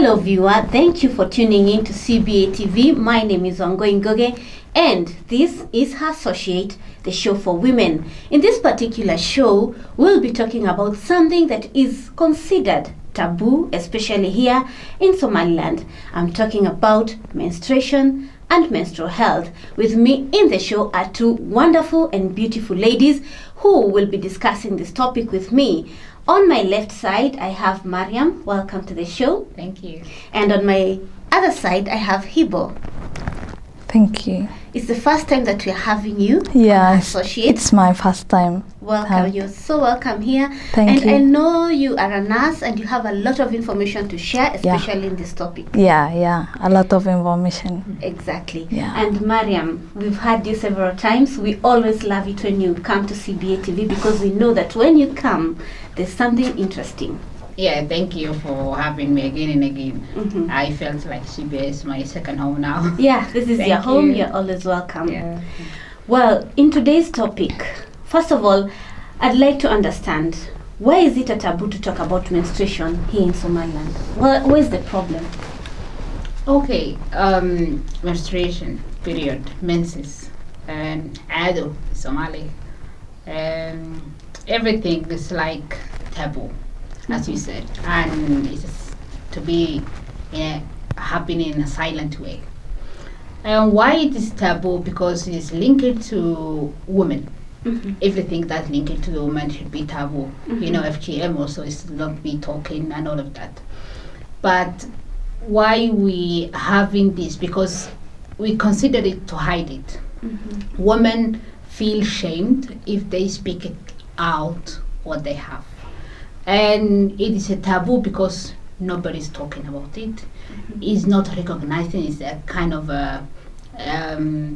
Hello viewer, thank you for tuning in to CBA TV. My name is Wangui, and this is Herssociate, the show for women. In this particular show, we'll be talking about something that is considered taboo, especially here in Somaliland. I'm talking about menstruation and menstrual health. With me in the show are two wonderful and beautiful ladies who will be discussing this topic with me. On my left side, I have Mariam. Welcome to the show. Thank you. And on my other side, I have Hibo. Thank you. It's the first time that we're having you. Yeah, Associate. it's my first time. Welcome. You're so welcome here. Thank you. I know you are a nurse and you have a lot of information to share, especially in this topic. Yeah, a lot of information. Exactly. Yeah. And Mariam, we've had you several times. We always love it when you come to CBA TV because we know that when you come, there's something interesting. Yeah, thank you for having me again and again. Mm-hmm. I felt like CBA is my second home now. Yeah, this is Thank your home. you. You're always welcome. Yeah. Well, in today's topic, first of all, I'd like to understand, why is it a taboo to talk about menstruation here in Somaliland? Where's the problem? Okay, menstruation, period, menses, ado, Somali. Everything is like taboo, as you said, and it's to be happening in a silent way. And why it is taboo? Because it's linked to women. Mm-hmm. Everything that's linked to the woman should be taboo. Mm-hmm. You know, FGM also is not be talking and all of that. But why we having this? Because we consider it to hide it. Mm-hmm. Women feel shamed if they speak it out what they have. And it is a taboo because nobody's talking about it. Mm-hmm. It's not recognizing it's a kind of a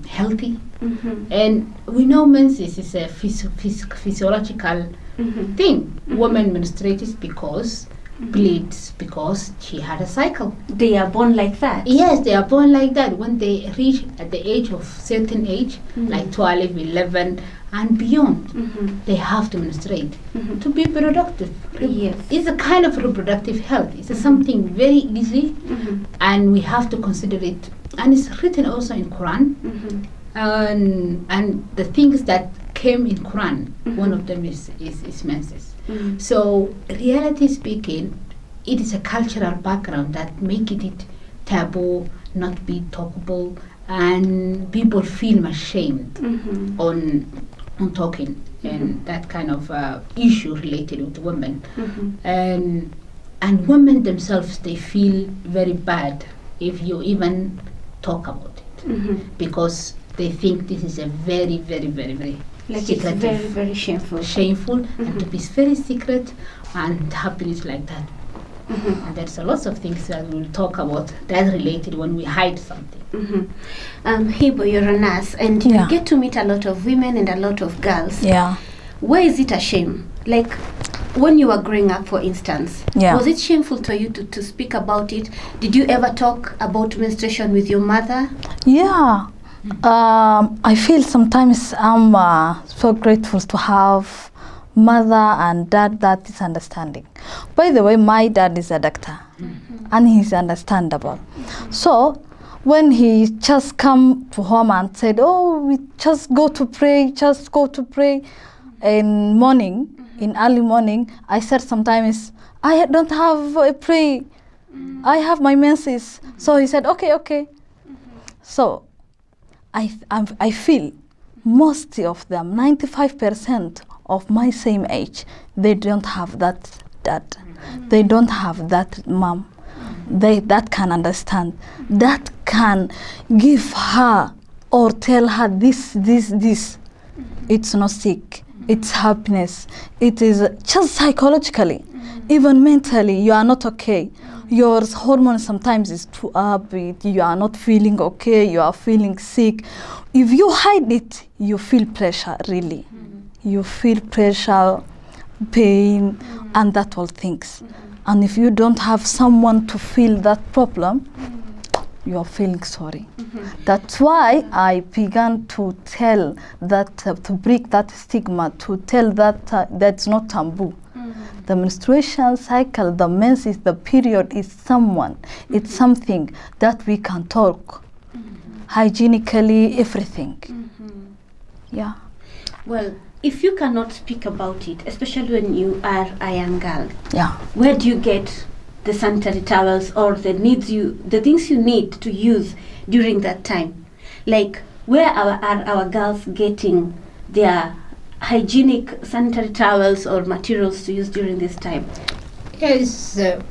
healthy. Mm-hmm. And we know menses is a physiological Mm-hmm. thing. Mm-hmm. Woman menstruates because bleeds because she had a cycle. They are born like that? Yes, they are born like that. When they reach at the age of certain age, Mm-hmm. like 12, 11 and beyond, Mm-hmm. they have to menstruate Mm-hmm. to be productive. Yes. It's a kind of reproductive health. It's something very easy, Mm-hmm. and we have to consider it. And it's written also in Quran. Mm-hmm. And the things that came in Quran, Mhm. one of them is menses. Mm-hmm. So, reality speaking, it is a cultural background that make it taboo, not be talkable, and people feel ashamed Mm-hmm. on talking and that kind of issue related with women. Mm-hmm. And women themselves, they feel very bad if you even talk about it, Mm-hmm. because they think this is a very, very, very, very Like it's secretive, very, very shameful. shameful, and Mhm. to be very secret and happiness like that. Mm-hmm. And there's a lot of things that we'll talk about that related when we hide something. Mm-hmm. Hibo, you're a nurse and you Yeah. get to meet a lot of women and a lot of girls. Yeah. Why is it a shame? Like when you were growing up, for instance, Yeah. was it shameful to you to speak about it? Did you ever talk about menstruation with your mother? Yeah. I feel sometimes I'm so grateful to have mother and dad that is understanding. By the way, my dad is a doctor, and he's understandable. So when he just come to home and said, "Oh, we just go to pray in morning, in early morning," I said sometimes, "I don't have a pray. I have my menses." So he said, "Okay." So I feel most of them, 95% of my same age, they don't have that dad. They don't have that mom. That can understand, that can give her or tell her this. It's not sick, it's happiness. It is just psychologically, even mentally, you are not okay. Your hormones sometimes is too up, you are not feeling okay, you are feeling sick. If you hide it, you feel pressure, really. You feel pressure, pain, and that all things. And if you don't have someone to feel that problem, you are feeling sorry. That's why I began to tell that, to break that stigma, to tell that that's not taboo. the menstruation cycle, the menses, the period is someone. It's something that we can talk hygienically, everything. Yeah. Well, if you cannot speak about it, especially when you are a young girl, Yeah. where do you get the sanitary towels or the things you need to use during that time? Like, where are our girls getting their hygienic sanitary towels or materials to use during this time? Yes, it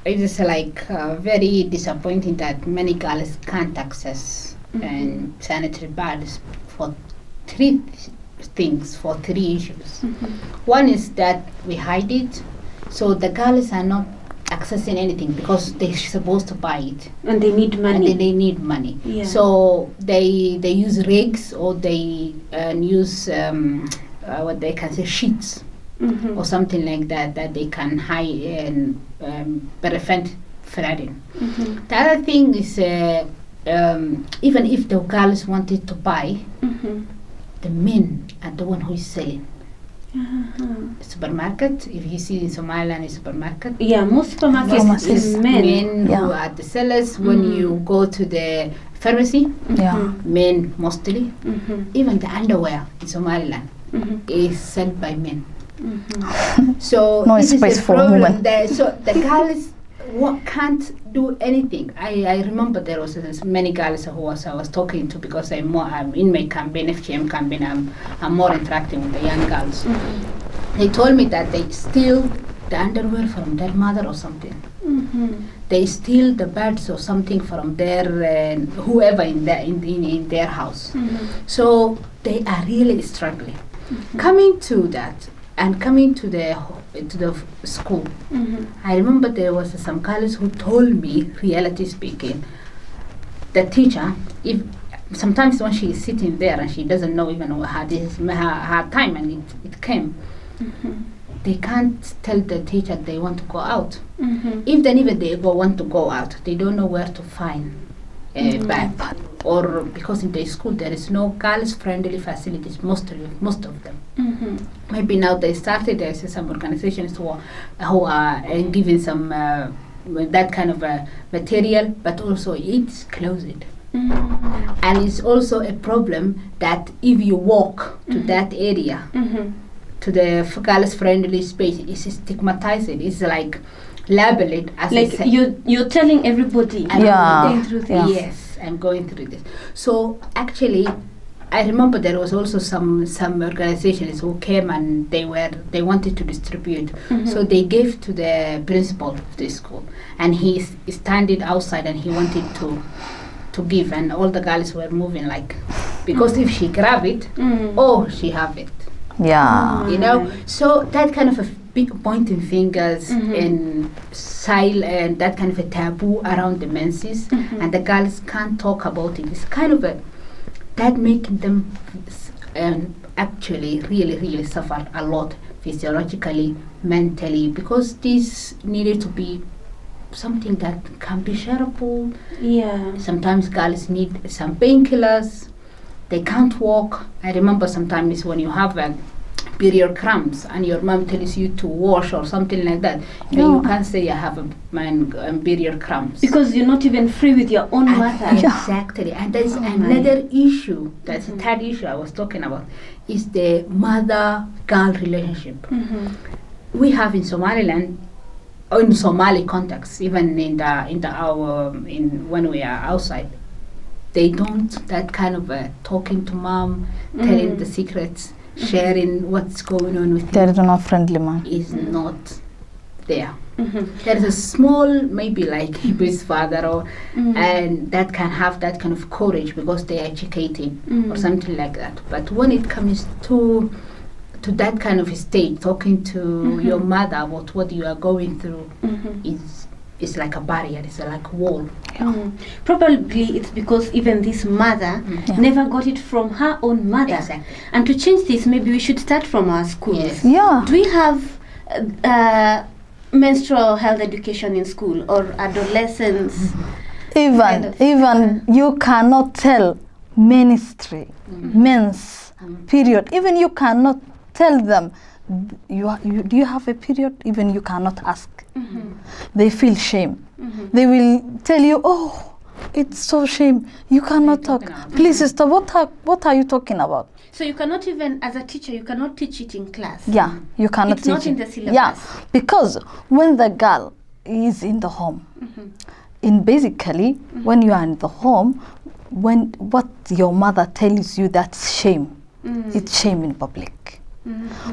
is like very disappointing that many girls can't access sanitary pads for three issues. One is that we hide it, so the girls are not accessing anything because they're supposed to buy it. And they need money. And they need money. Yeah. So they use rigs or they use what they can say sheets or something like that they can hide and prevent flooding. The other thing is even if the girls wanted to buy, the men are the one who is selling. Supermarket, if you see in Somaliland, a supermarket. Yeah, most supermarkets is men. Who are the sellers. When you go to the pharmacy, men mostly. Even the underwear in Somaliland is sold by men. So No this space is a for problem women. there. So the girls can't do anything. I remember there was many girls who I was talking to because I'm in my campaign, FGM campaign. I'm more interacting with the young girls. They told me that they steal the underwear from their mother or something. They steal the beds or something from their whoever in their house. So they are really struggling. Coming to that. And coming to the school, I remember there was some girls who told me, reality speaking, the teacher, if sometimes when she is sitting there and she doesn't know even her time and it came, they can't tell the teacher they want to go out. If then even they want to go out, they don't know where to find a bag. Or because in the school there is no girls-friendly facilities, most of them. Maybe now they started, there's some organizations who are giving some that kind of material, but also it's closed. And it's also a problem that if you walk to that area, to the girls-friendly space, it's stigmatized. It's like labeled as like you're telling everybody. I'm going through this. Yeah. Yes, I'm going through this. So actually, I remember there was also some organizations who came and they wanted to distribute. So they gave to the principal of the school, and he's standing outside and he wanted to give, and all the girls were moving like, because if she grab it, she have it. Yeah. You know, so that kind of a big pointing fingers and silent, that kind of a taboo around the menses, and the girls can't talk about it. It's kind of that making them actually really suffer a lot physiologically, mentally, because this needed to be something that can be shareable. Yeah. Sometimes girls need some painkillers. They can't walk. I remember sometimes when you have period cramps and your mom tells you to wash or something like that, then you can't say I have a period cramps. Because you're not even free with your own mother. Exactly. And there's another issue, that's the third issue I was talking about, is the mother-girl relationship. We have in Somaliland, or in Somali context, even when we are outside, they don't, that kind of talking to mom, telling the secrets, sharing what's going on with There you is no friendly man. is not there. There is a small, maybe like Hibo's father, or and that can have that kind of courage because they are educated or something like that. But when it comes to that kind of state, talking to your mother about what you are going through is like a barrier. It's like a wall. Probably it's because even this mother never got it from her own mother. Exactly. And to change this, maybe we should start from our schools. Yes. Yeah. Do we have menstrual health education in school or adolescents? Even you cannot tell men's period. Even you cannot tell them do you have a period? Even you cannot ask. They feel shame. They will tell you, oh, it's so shame. You cannot talk. Please, sister, what are you talking about? So you cannot even, as a teacher, you cannot teach it in class. Yeah, you cannot It's teach not in it. the syllabus. Yeah, because when the girl is in the home, basically when you are in the home, when what your mother tells you, that's shame. It's shame in public.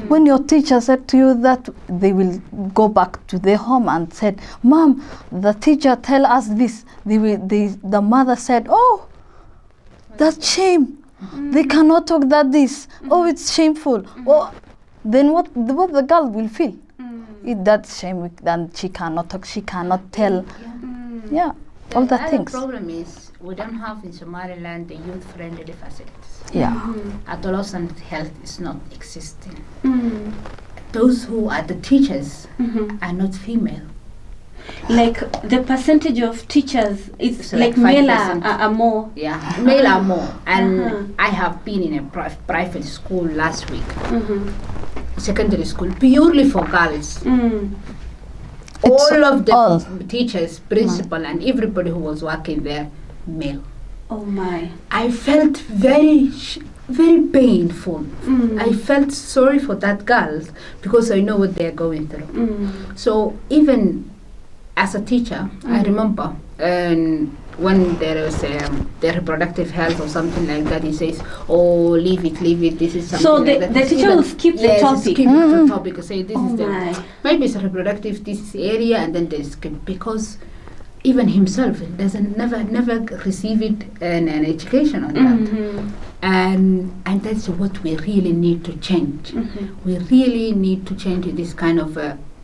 When your teacher said to you that, they will go back to their home and said, Mom, the teacher tell us this. The mother said, oh, that's shame. They cannot talk that this. Oh, it's shameful. Oh, then what the girl will feel? That's shame. Then she cannot talk. She cannot tell. Yeah, all the things. The problem is we don't have in Somaliland the youth-friendly facilities. Yeah. Adolescent health is not existing. Those who are the teachers are not female. Like the percentage of teachers is So like like male 5%. are more. Yeah, male are more. And I have been in a private school last week, secondary school, purely for girls. All of the teachers, principal, and everybody who was working there, male. Oh my. I felt very painful. I felt sorry for that girls because I know what they're going through. So even as a teacher, I remember when there was the reproductive health or something like that, he says, oh, leave it, this is something So like that. the teacher will skip the topic. Skip the topic and say, this Oh is my. maybe it's a reproductive this area, and then they skip, because even himself doesn't never receive it an education on that. And that's what we really need to change. We really need to change this kind of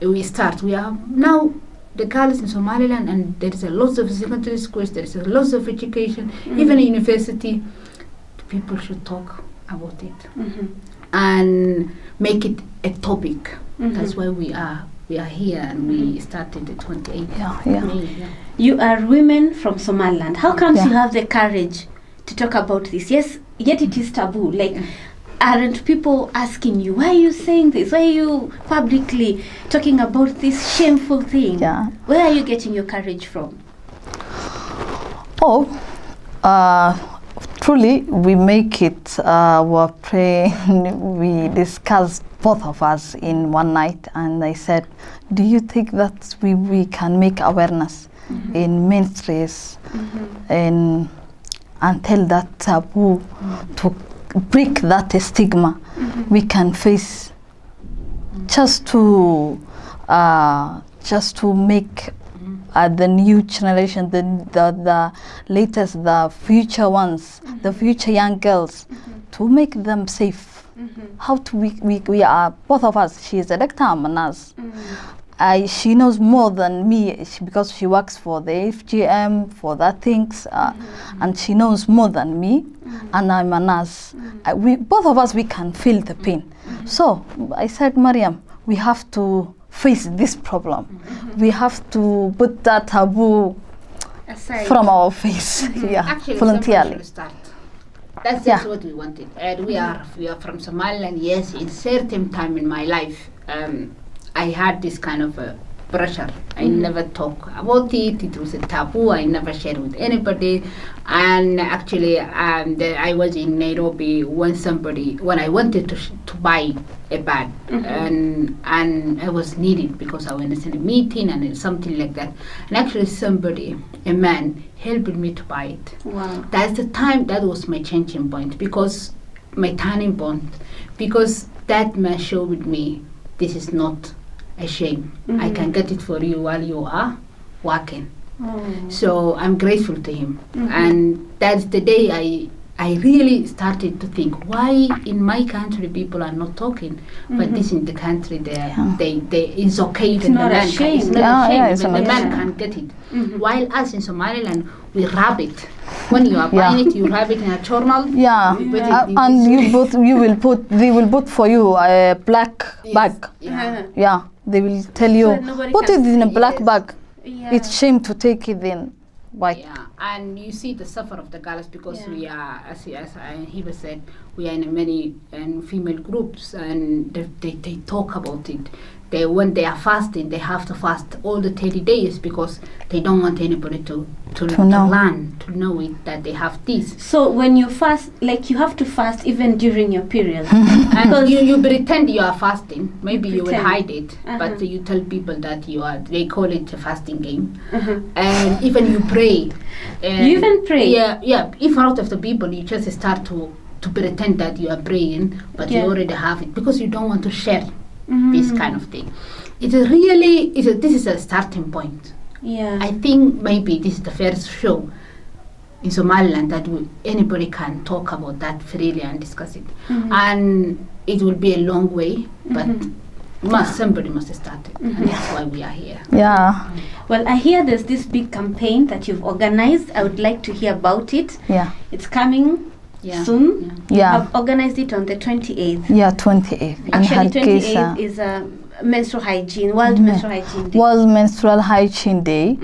we are now the girls in Somaliland, and there is a lot of secondary schools, there is a lot of education, even in university. People should talk about it and make it a topic. That's why we are here, and we started the 28th May. Yeah. You are women from Somaliland. How come you have the courage to talk about this? Yes, yet it is taboo. Like, aren't people asking you, why are you saying this? Why are you publicly talking about this shameful thing? Yeah. Where are you getting your courage from? Oh, truly, we make it, we're praying, we discussed, both of us, in one night, and I said, do you think that we can make awareness in ministries and tell that taboo, to break that stigma we can face, just to make the new generation, the latest, the future ones, the future young girls, to make them safe. How to we are, both of us, she is a doctor, I'm a nurse. She knows more than me because she works for the FGM, for that things, and she knows more than me, and I'm a nurse. Both of us, we can feel the pain. So I said, Mariam, we have to face this problem. We have to put that taboo Aside. from our face. Actually, voluntarily. should start. That's just what we wanted. And we are from Somaliland. Yes, in certain time in my life, I had this kind of pressure. I never talk about it. It was a taboo. I never shared with anybody. And actually, I was in Nairobi when I wanted to buy a bag, and I was needed because I was in a meeting and something like that. And actually, a man, helped me to buy it. Wow. That's the time, that was my changing point, because my turning point, because that man showed me this is not a shame. I can get it for you while you are working. So I'm grateful to him. And that's the day I really started to think, why in my country people are not talking, but this in the country they it's okay. It's not a shame. It's not a shame. It's Even the man can get it. While us in Somaliland, we wrap it. When you are buying it, you wrap it in a journal. Yeah, You put it in and this- they will put for you a black bag. Yeah, they will tell you, nobody put can it in a see black it. bag. Yeah. It's shame to take it in white. Yeah. And you see the suffer of the girls because we are, as Hibo said, we are in many female groups, and they talk about it. When they are fasting, they have to fast all the 30 days because they don't want anybody to know it, that they have this. So when you fast, like you have to fast even during your period. And you pretend you are fasting. Maybe you will hide it, but you tell people that you are. They call it a fasting game. And even you pray. You even pray? Yeah. If out of the people, you just start to pretend that you are praying, but you already have it because you don't want to share this kind of thing. It is really, this is a starting point. Yeah. I think maybe this is the first show in Somaliland that anybody can talk about that freely and discuss it. And it will be a long way, but somebody must start it. And that's why we are here. Yeah. Well, I hear there's this big campaign that you've organized. I would like to hear about it. Yeah. It's coming soon. Yeah. I've organized it on the 28th. Yeah, 28th. Actually, 28th is menstrual hygiene, World Menstrual Hygiene Day. World Menstrual Hygiene Day.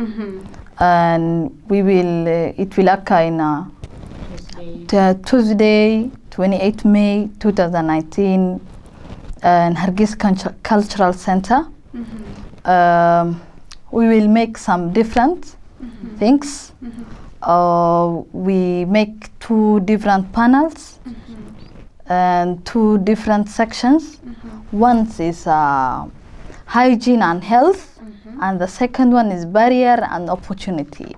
And we will, it will occur in Tuesday, 28 May 2019, in Herssociate Cultural Center. We will make some different things. We make 2 different panels and 2 different sections. One is hygiene and health, and the second one is barrier and opportunity.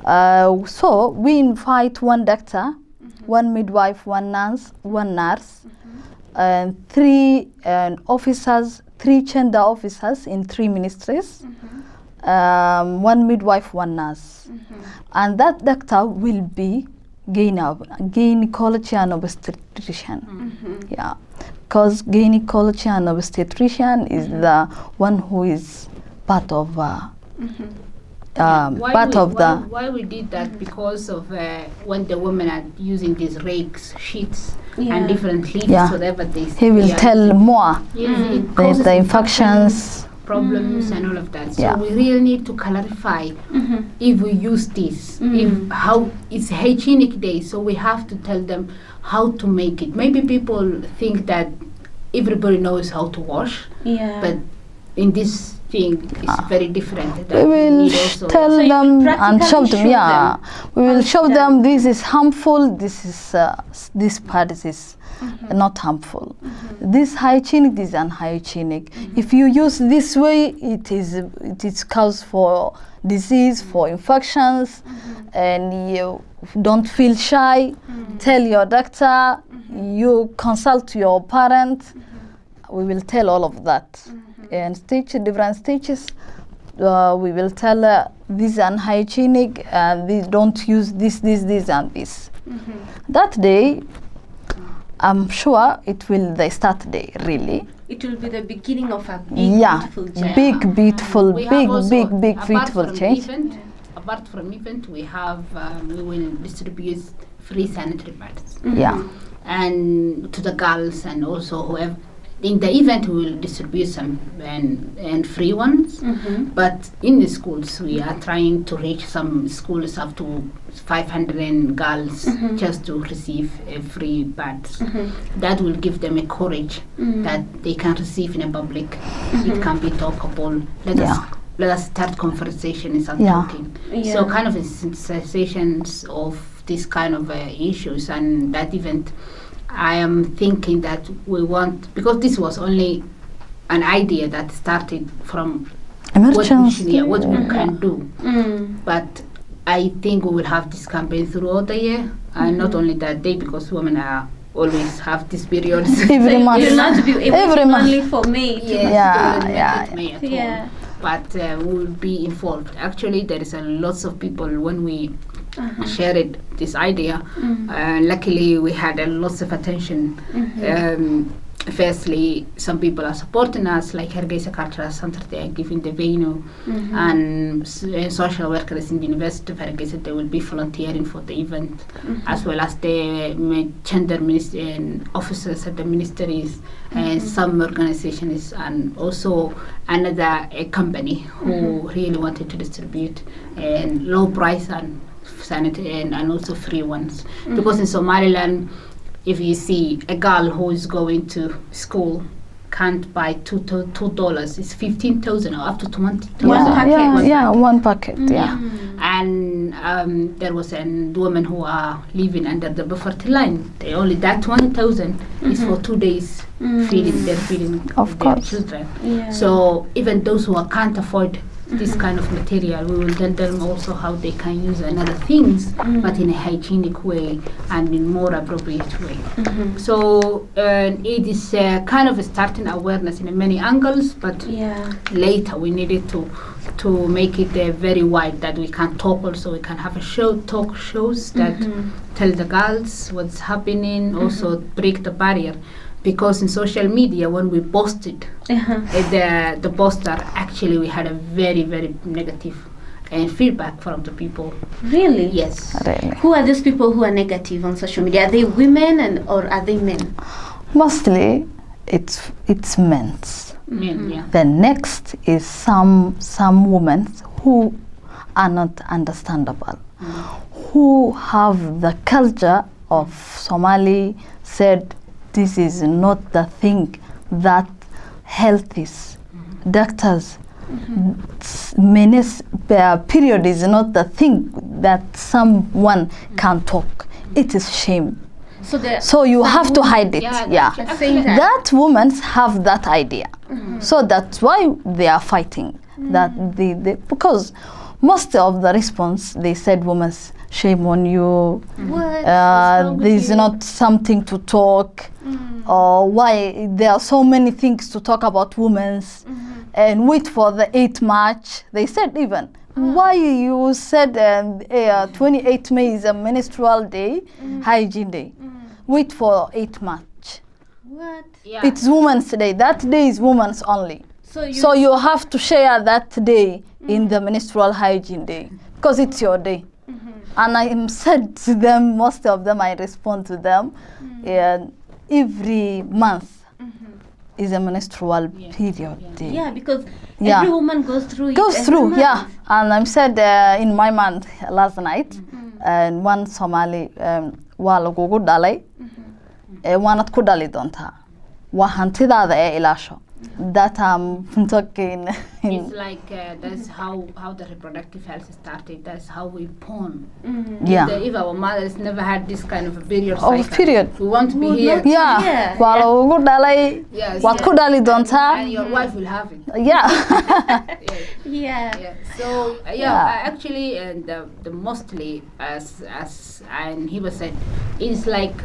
So we invite 1 doctor, 1 midwife, 1 nurse, and 3 officers, 3 gender officers in 3 ministries, 1 midwife, 1 nurse. And that doctor will be gynecology and obstetrician. Yeah, because gynecology and obstetrician is the one who is part of why we did that, because of when the women are using these rakes, sheets, and different leaves, whatever they he will tell more the infections, problems and all of that. So we really need to clarify if we use this, if how it's hygienic day. So we have to tell them how to make it. Maybe people think that everybody knows how to wash, but in this thing it's very different. We will tell them and show them. We will show them this is harmful. This is this part is not harmful. This hygienic, this unhygienic. If you use this way, it is cause for disease, for infections, and you don't feel shy. Tell your doctor. You consult your parent. We will tell all of that. And different stages. We will tell this unhygienic, and this don't use this, and this. That day, I'm sure it will the start day, really. It will be the beginning of a beautiful journey. Big, beautiful change. Apart from event, we have we will distribute free sanitary pads. And to the girls, and also whoever. In the event, we will distribute some and free ones. But in the schools, we are trying to reach some schools up to 500 girls just to receive a free pads. That will give them a courage that they can receive in a public. It can be talkable. Let us start conversations and talking. So kind of sensitizations of this kind of issues, and that event. I am thinking that we want, because this was only an idea that started from emergency, what we can do. But I think we will have this campaign throughout the year, and not only that day, because women are always have these periods. Every month. You'll not be able to only for May. But we will be involved. Actually, there is a lots of people when we shared this idea. Luckily, we had lots of attention. Firstly, some people are supporting us, like Herssociate Cultural Center. They are giving the venue, and social workers in the University of Herssociate, they will be volunteering for the event, as well as the gender officers at the ministries, and some organizations, and also another company who really wanted to distribute and low price and sanitary and also free ones. Because in Somaliland, if you see a girl who is going to school can't buy $2, it's 15,000 or up to 20,000. One packet. Yeah. And there was a woman who are living under the poverty line. They only that 1,000 is for 2 days feeding Of their course. children. Yeah. So even those who can't afford this kind of material, we will tell them also how they can use another things, but in a hygienic way and in more appropriate way. So it is kind of starting awareness in many angles, but later we needed to make it very wide, that we can talk also, we can have a talk shows that tell the girls what's happening, also break the barrier. Because in social media, when we posted the poster, actually we had a very, very negative feedback from the people. Really? Yes. Really. Who are these people who are negative on social media? Are they women or are they men? Mostly, it's men's. Men, yeah. The next is some women who are not understandable, who have the culture of Somali, said this is not the thing that health is. Doctors, period is not the thing that someone can talk. It is shame. So you have to hide it. That women have that idea. So that's why they are fighting. That because most of the response, they said, women, shame on you. There's not something to talk. Or why there are so many things to talk about women's. And wait for the 8th March. They said even, why you said 28th May is a menstrual day, hygiene day. Wait for 8th March. What? Yeah. It's Women's Day. That day is women's only. So you have to share that day in the menstrual hygiene day because it's your day. And I said to them, most of them, I respond to them, every month is a menstrual period day. Yeah, because every woman goes through it. And I said in my month last night, and one Somali, waa lagugu dhalay, waanad ku dhali doontaa. Waa hantidaada ee ilaasho. That I'm talking. It's like that's how the reproductive health started. That's how we born. If our mothers never had this kind of a period cycle, we want to be here. Waa lagugu dhalay, waad ku dhali doontaa. And your wife will have it. So actually, the mostly as and Hibo said, it's like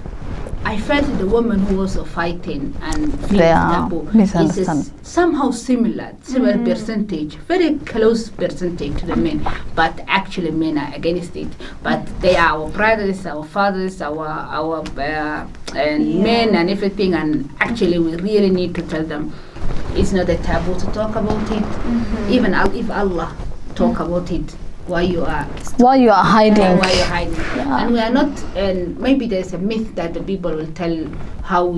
I felt the woman who was also fighting and feeling is somehow similar percentage, very close percentage to the men, but actually men are against it. But they are our brothers, our fathers, our men and everything, and actually we really need to tell them it's not a taboo to talk about it. Even if Allah talk about it, why you are hiding. And we are not, and maybe there's a myth that the people will tell how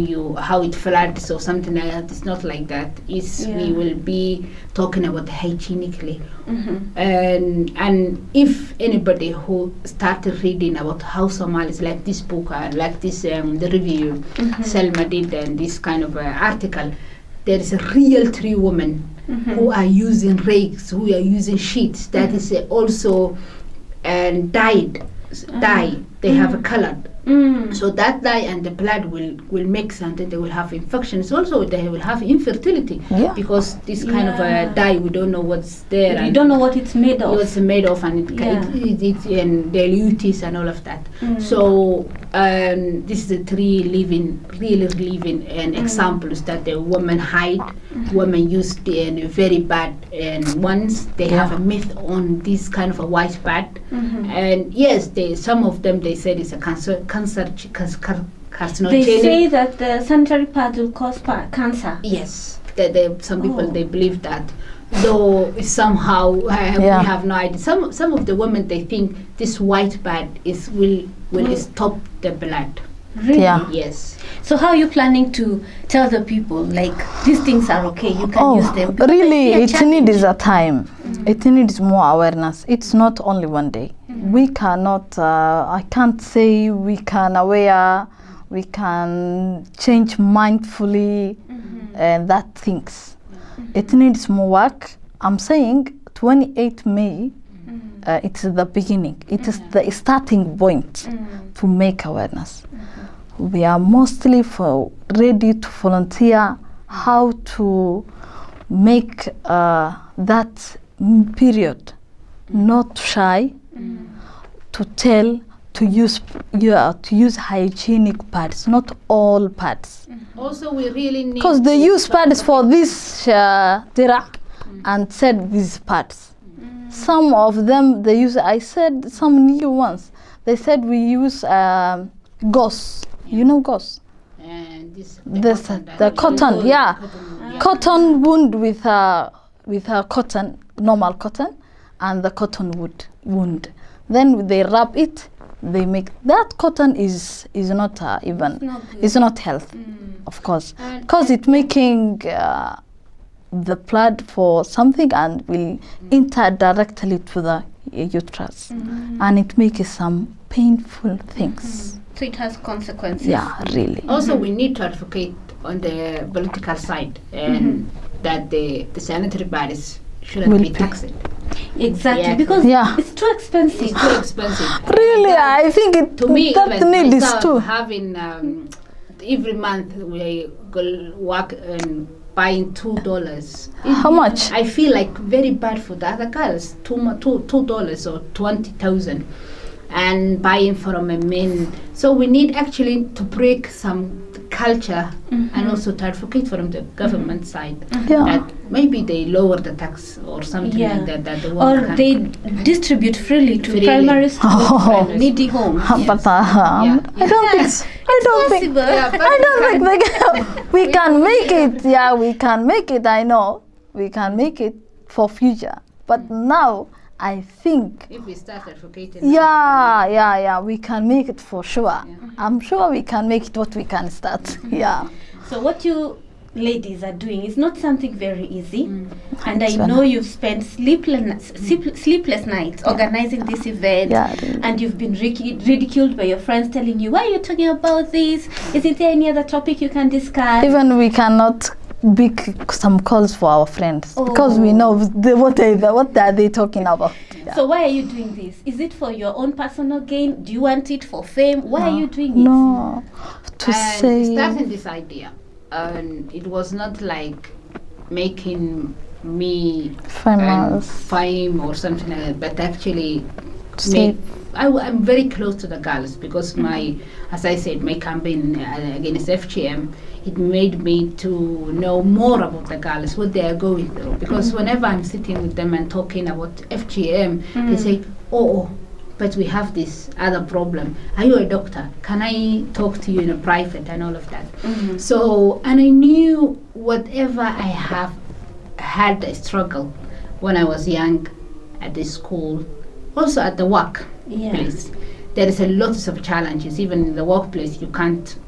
it floods or something like that. It's not like that. We will be talking about hygienically. And if anybody who started reading about how Somalis like this book like this the review Selma did and this kind of article, there is a real 3 women who are using rakes, who are using sheets that is also dye. They have a color. So that dye and the blood will mix and then they will have infections. Also they will have infertility because this kind of dye, we don't know what's there. You don't know what it's made of. What's made of, and it's and dilutis and all of that. So this is the 3 really living examples that the women hide. Women use the very bad, and once they have a myth on this kind of a white pad. And yes, some of them they said it's a carcinogenic. They say that the sanitary pad will cause cancer. Yes, some people they believe that. Though somehow we have no idea. Some of the women they think this white pad will stop the blood. Really? Yes. So how are you planning to tell the people like these things are okay? You can use them. Really, it needs a time. It needs more awareness. It's not only one day. We cannot, I can't say we can aware, we can change mindfully and that things. It needs more work. I'm saying 28 May, it's the beginning. It is the starting point to make awareness. We are mostly ready to volunteer how to make that period not shy, to tell, to use hygienic pads, not all pads. Also, we really need, because they use pads for this direct and said these pads. Some of them they use. I said some new ones. They said we use gauze. You know gauze. And The cotton, yeah. Cotton wound with cotton, normal cotton, and the cotton wound. Then they wrap it. They make that cotton is not it's not health, of course, because it's making the blood for something and will enter directly to the uterus, and it makes some painful things. So it has consequences. Yeah, really. Also, we need to advocate on the political side and that the sanitary pads shouldn't be taxed. Exactly, because it's too expensive. It's too expensive. Really, I think it to me, that even need is myself too. Having every month we go work and buying $2. How much? I feel like very bad for the other girls. $2 or 20,000, and buying from a man. So we need actually to break some culture and also to advocate from the government side that maybe they lower the tax or something like that. That the or can they distribute freely to primary schools, needy homes. But I don't think. I don't think. I don't think we can make it. Yeah, we can make it. I know we can make it for future. But now I think. If we start advocating. We can make it for sure. I'm sure we can make it. What we can start. Yeah. So what you ladies are doing is not something very easy, and I know you've spent sleepless nights organizing this event, and you've been ridiculed by your friends telling you, why are you talking about this? Isn't there any other topic you can discuss? Even we cannot make some calls for our friends because we know what are they talking about. So why are you doing this? Is it for your own personal gain? Do you want it for fame? Why are you doing it? No, to say starting this idea, it was not like making me fame or something like that, but actually I'm very close to the girls because as I said, my campaign against FGM, it made me to know more about the girls, what they are going through. Because whenever I'm sitting with them and talking about FGM, they say, but we have this other problem. Are you a doctor? Can I talk to you in a private and all of that? So, and I knew whatever I have had a struggle when I was young at the school, also at the work place. There is a lot of challenges. Even in the workplace, you can't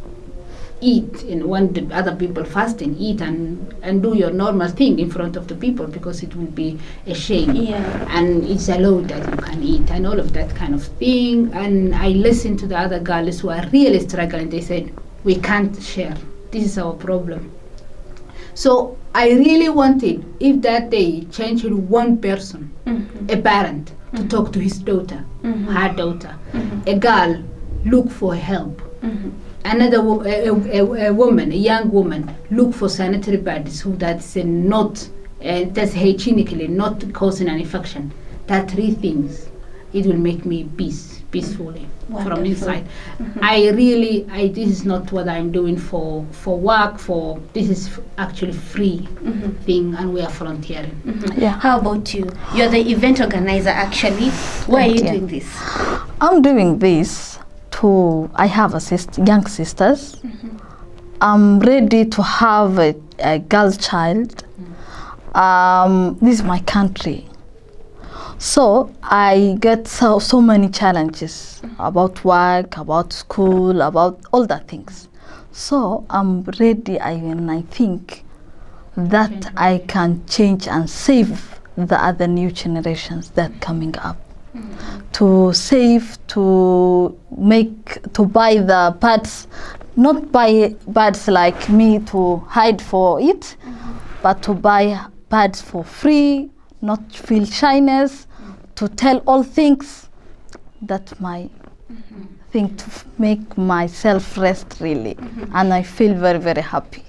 eat when the other people fasting, eat and do your normal thing in front of the people because it will be a shame. And it's allowed that you can eat and all of that kind of thing. And I listened to the other girls who are really struggling. They said, we can't share. This is our problem. So I really wanted, if that day changed one person, a parent, to talk to his daughter, her daughter, a girl, look for help. Another a woman, a young woman, look for sanitary pads that's that's hygienically not causing an infection. That three things, it will make me peacefully from inside. This is not what I'm doing for work. This is actually free thing, and we are volunteering. How about you? You're the event organizer actually. Why are you doing this? I'm doing this. I have young sisters. I'm ready to have a girl child. This is my country. So I get so many challenges about work, about school, about all the things. So I'm ready, and I think that I can change and save the other new generations that coming up. to save, to buy the pads, not buy pads like me to hide for it, but to buy pads for free, not feel shyness, to tell all things. That my thing to make myself rest really, and I feel very, very happy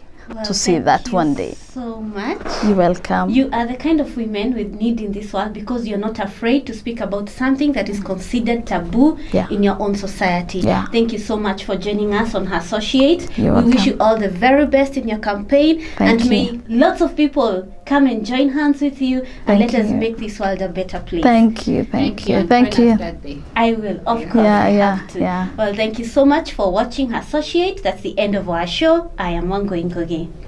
to see that one day. So much. You're welcome. You are the kind of women with need in this world because you're not afraid to speak about something that is considered taboo in your own society. Yeah. Thank you so much for joining us on Herssociate. You're We wish welcome. you all the very best in your campaign. Thank and may you. lots of people come and join hands with you and Thank let us you. make this world a better place. Thank you, thank you, and thank join you. us that day. I will, of course. Yeah, I yeah, have to. yeah. Well, thank you so much for watching Herssociate. That's the end of our show. I am Wangui.